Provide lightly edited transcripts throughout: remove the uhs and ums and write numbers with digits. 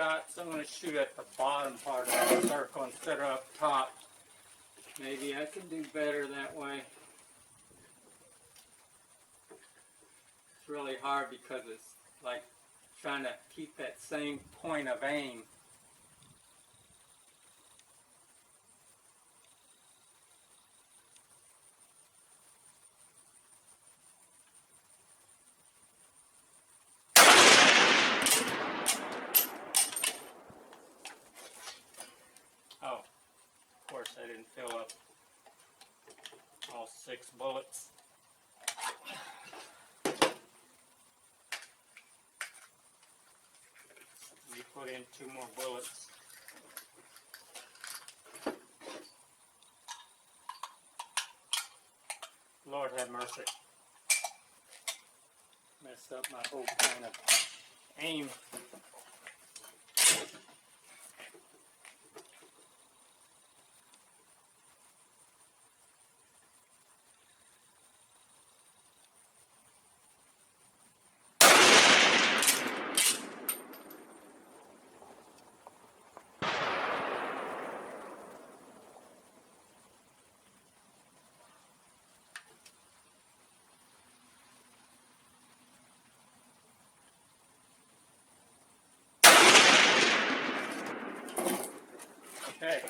shots, I'm going to shoot at the bottom part of the circle instead of up top. Maybe I can do better that way. It's really hard because it's like trying to keep that same point of aim. Oh, of course I didn't fill up all 6 bullets. You put in 2 more bullets. Lord have mercy. Messed up my whole kind of aim. Okay,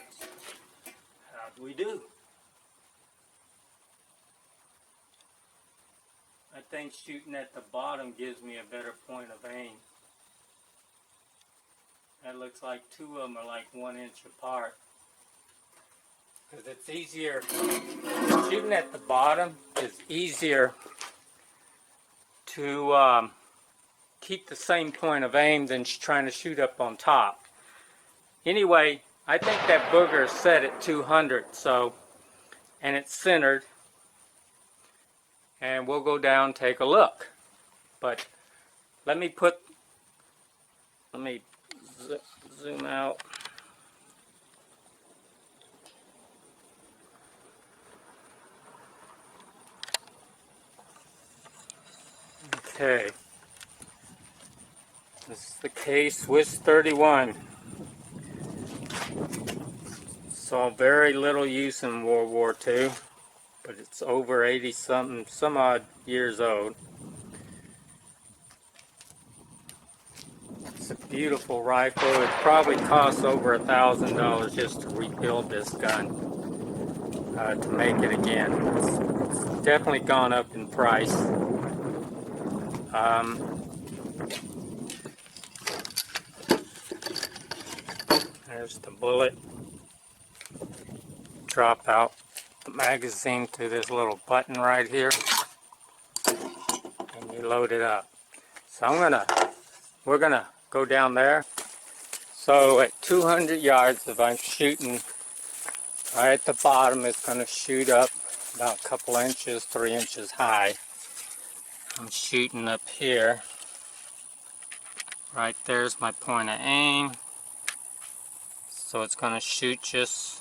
how'd we do? I think shooting at the bottom gives me a better point of aim. That looks like 2 of them are like 1 inch apart. Because it's easier, shooting at the bottom is easier to keep the same point of aim than trying to shoot up on top. Anyway, I think that booger is set at 200, so, and it's centered. And we'll go down and take a look. But let me zoom out. Okay. This is the K-31. Saw very little use in World War II, but it's over 80 something, some odd years old. It's a beautiful rifle. It probably costs over $1,000 just to rebuild this gun, to make it again. It's definitely gone up in price. There's the bullet. Drop out the magazine to this little button right here, and you load it up. So we're gonna go down there. So at 200 yards, if I'm shooting right at the bottom, it's gonna shoot up about a couple inches, 3 inches high. I'm shooting up here. Right there's my point of aim. So it's gonna shoot just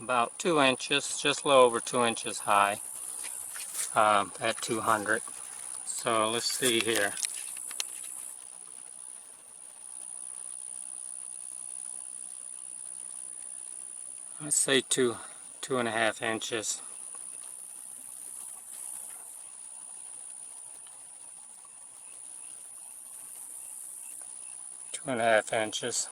about 2 inches, just a little over 2 inches high at 200. So let's see here. Let's say 2.5 inches. 2.5 inches.